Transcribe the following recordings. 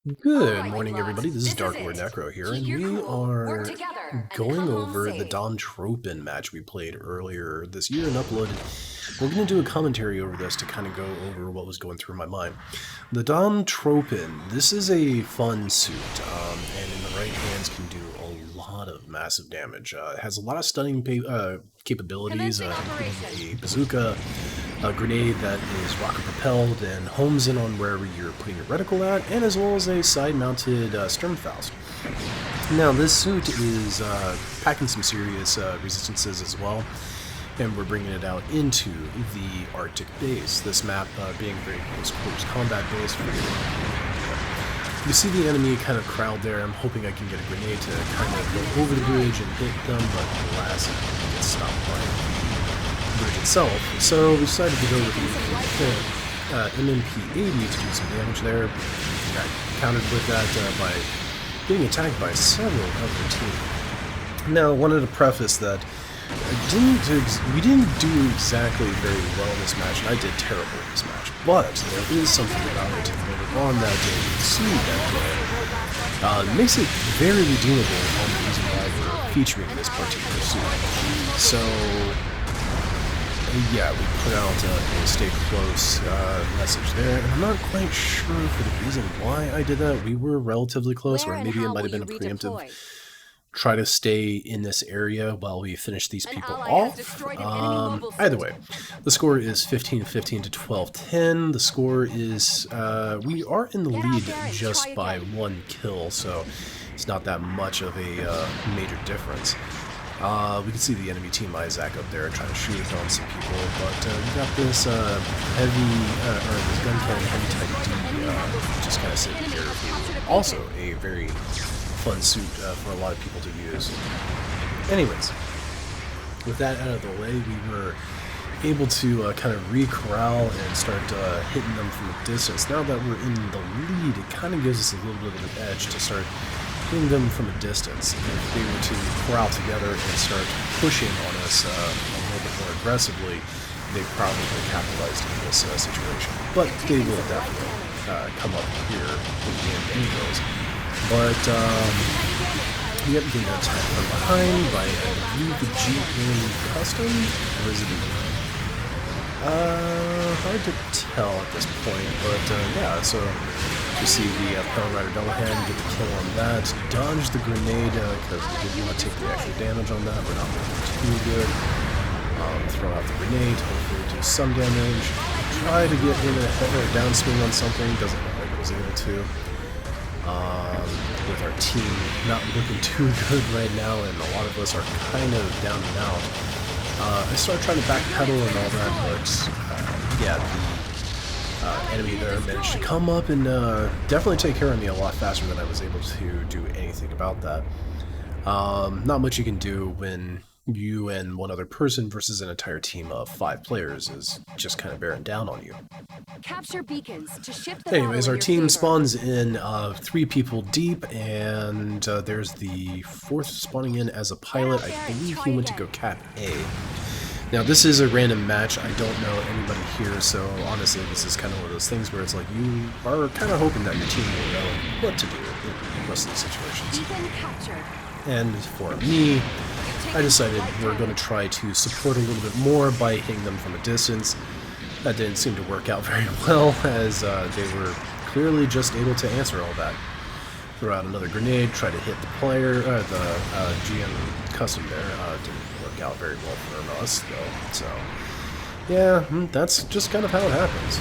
Good Alright, morning, everybody. class, This is this is Dark Lord it. Necro here, Keep and your we cool, work are together, and going come home over the safe. Tropen match we played earlier this year and uploaded. We're going to do a commentary over this to kind of go over what was going through my mind. The Tropen, this is a fun suit, and in the right hands can do a lot of massive damage. It has a lot of stunning capabilities, Commencing including operation. a bazooka, a grenade that is rocket propelled and homes in on wherever you're putting your reticle at, and as well as a side-mounted Sturmfaust. Now this suit is packing some serious resistances as well, and we're bringing it out into the Arctic base. This map being very close quarters combat base. You see the enemy kind of crowd there. I'm hoping I can get a grenade to kind of go over the bridge and hit them, but alas, it gets stopped by the bridge itself. So we decided to go with the MMP-80 to do some damage there. Got countered with that by getting attacked by several other teams. Now, I wanted to preface that we didn't do exactly very well in this match, and I did terrible in this match. But there is something about it later on that you can see that makes it very redeemable on the reason why we're featuring this particular suit. So, yeah, we put out a stay close message there, and I'm not quite sure for the reason why I did that. We were relatively close, or maybe it might have been a preemptive try to stay in this area while we finish these An people ally has off. destroyed an enemy mobile Either suit. way, the score is 15-15 to 12-10. The score is, we are in the Get out lead there and just try by again. one kill, so it's not that much of a major difference. We can see the enemy team Isaac up there trying to shoot on some people, but we got this heavy, or this gun cannon heavy type D, just kind of sitting here. Also a very fun suit for a lot of people to use. Anyways, with that out of the way, we were able to kind of re-corral and start hitting them from a distance. Now that we're in the lead, it kind of gives us a little bit of an edge to start hitting them from a distance. If they were to corral together and start pushing on us a little bit more aggressively, they probably would have capitalized in this situation. But they will definitely come up here in the end anyways. But, yep, getting attacked from behind by, I believe, the GM Custom, or is it hard to tell at this point, but, yeah, so you see the Pell Rider double hand, get the kill on that, dodge the grenade, because we didn't want to take the extra damage on that, we're not looking too good. Throw out the grenade, hopefully do some damage, try to get in a downswing on something, doesn't look like it was able to. With our team not looking too good right now, and a lot of us are kind of down and out. I started trying to backpedal and all that, but yeah, the enemy there managed to come up and definitely take care of me a lot faster than I was able to do anything about that. Not much you can do when you and one other person versus an entire team of 5 players is just kind of bearing down on you. Capture beacons to shift the Anyways, battle our in your team favor. spawns in 3 people deep, and there's the 4th spawning in as a pilot. I believe he went to go Cap A. Now, this is a random match. I don't know anybody here, so honestly, this is kind of one of those things where it's like you are kind of hoping that your team will know what to do in most of these situations. Beacon captured. And for me, I decided we're going to try to support a little bit more by hitting them from a distance. That didn't seem to work out very well, as they were clearly just able to answer all that. Throw out another grenade, try to hit the player, the GM custom there. Didn't work out very well for us, though. So, yeah, that's just kind of how it happens.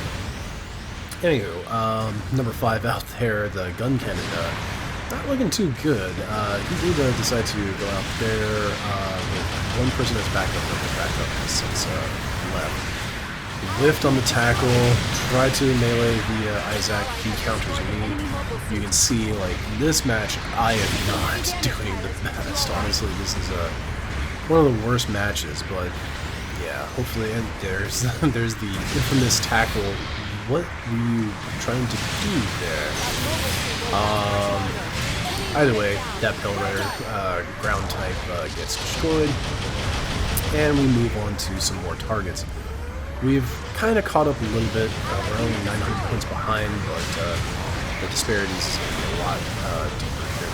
Anywho, number 5 out there, the gun cannon, not looking too good. He did decide to go out there with one person as backup, another backup since left. Whiffed on the tackle, tried to melee via Isaac, he counters me. You can see, like, in this match, I am not doing the best. Honestly, this is one of the worst matches, but yeah, hopefully, and there's the infamous tackle. What were you trying to do there? Either way, that Pell Rider ground type gets destroyed, and we move on to some more targets. We've kind of caught up a little bit. We're only 900 points behind, but the disparities is going to be a lot deeper here.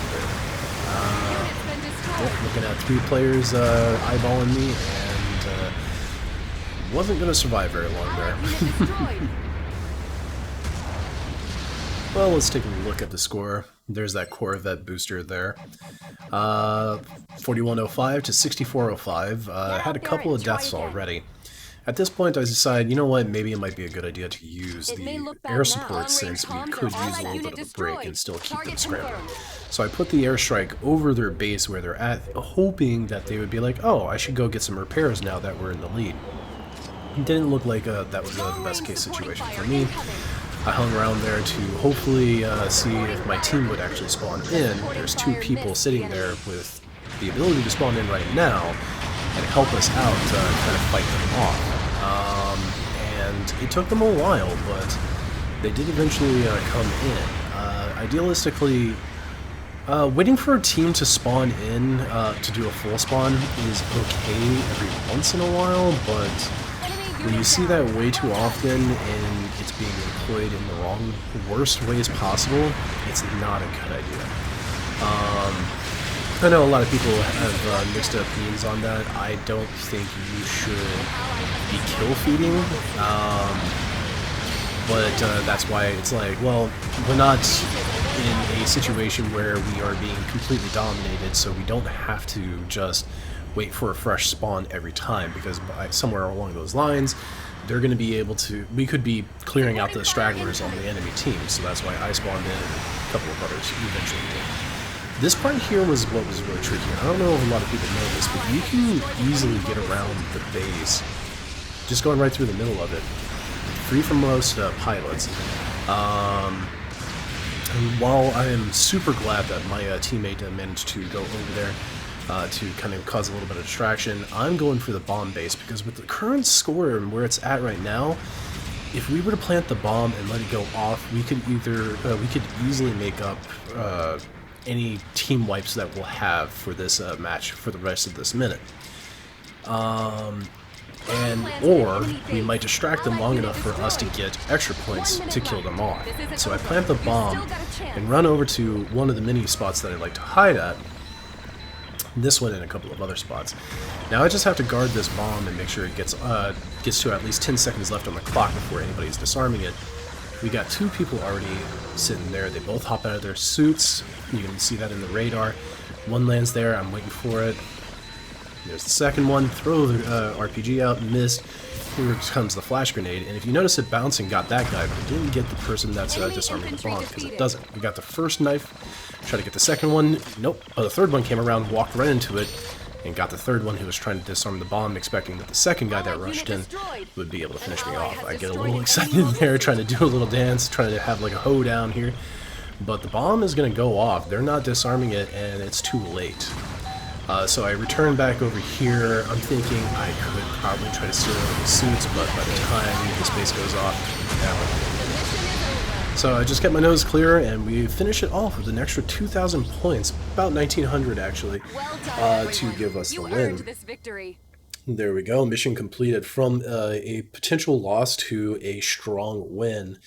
Unit's been destroyed. Yep, looking at 3 players eyeballing me, and wasn't going to survive very long there. Unit destroyed. Well, let's take a look at the score. There's that Corvette booster there. 4105 to 6405. Had a couple of deaths already. At this point, I decided, you know what, maybe it might be a good idea to use the air support since we could use a little bit of a break and still keep them scrambling. So I put the airstrike over their base where they're at, hoping that they would be like, oh, I should go get some repairs now that we're in the lead. It didn't look like that was the best case situation for me. I hung around there to hopefully see if my team would actually spawn in. There's 2 people sitting there with the ability to spawn in right now and help us out to kind of fight them off. And it took them a while, but they did eventually come in. Idealistically, waiting for a team to spawn in to do a full spawn is okay every once in a while, but when you see that way too often and it's being employed in the worst ways possible, it's not a good idea. I know a lot of people have mixed opinions on that. I don't think you should be kill feeding, but that's why it's like, well, we're not in a situation where we are being completely dominated, so we don't have to just wait for a fresh spawn every time, because somewhere along those lines, they're going to be able to, we could be clearing out the stragglers on the enemy team, so that's why I spawned in and a couple of others eventually did. This part here was what was really tricky. I don't know if a lot of people know this, but you can easily get around the base just going right through the middle of it, free from most pilots. And while I am super glad that my teammate managed to go over there to kind of cause a little bit of distraction, I'm going for the bomb base, because with the current score and where it's at right now, if we were to plant the bomb and let it go off, we could either we could easily make up any team wipes that we'll have for this match for the rest of this minute. Or we might distract them long enough for us to get extra points to kill them off. So I plant the bomb and run over to one of the mini spots that I like to hide at. This one and a couple of other spots. Now I just have to guard this bomb and make sure it gets to at least 10 seconds left on the clock before anybody's disarming it. We got 2 people already sitting there. They both hop out of their suits. You can see that in the radar. One lands there. I'm waiting for it. There's the second one. Throw the RPG out. Missed. Here comes the flash grenade. And if you notice it bounced and got that guy, but it didn't get the person that's disarming the bomb, because it doesn't. We got the first knife. Try to get the second one. Nope. Oh, the third one came around, walked right into it, and got the third one who was trying to disarm the bomb, expecting that the second guy that rushed in would be able to finish me off. I get a little excited there, trying to do a little dance, trying to have like a hoedown here. But the bomb is going to go off. They're not disarming it, and it's too late. So I return back over here. I'm thinking I could probably try to steal one of the suits, but by the time the space goes off, down. So I just kept my nose clear, and we finish it off with an extra 2,000 points, about 1,900 actually, to give us the win. There we go, mission completed. From a potential loss to a strong win.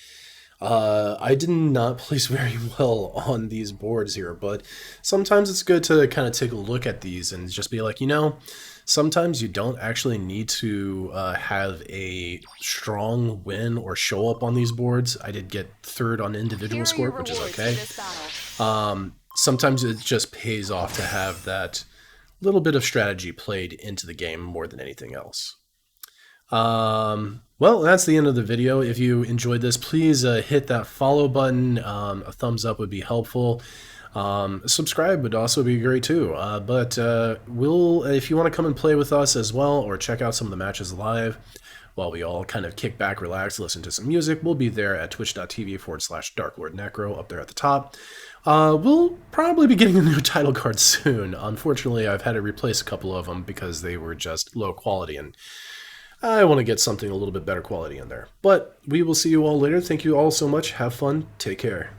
I did not place very well on these boards here, but sometimes it's good to kind of take a look at these and just be like, you know, sometimes you don't actually need to have a strong win or show up on these boards. I did get 3rd on individual score, which is okay. Sometimes it just pays off to have that little bit of strategy played into the game more than anything else. Well, that's the end of the video. If you enjoyed this, please hit that follow button. A thumbs up would be helpful. Subscribe would also be great too. If you want to come and play with us as well, or check out some of the matches live while we all kind of kick back, relax, listen to some music, we'll be there at twitch.tv/DarkLordNecro up there at the top. We'll probably be getting a new title card soon. Unfortunately, I've had to replace a couple of them because they were just low quality, and I want to get something a little bit better quality in there. But we will see you all later. Thank you all so much. Have fun. Take care.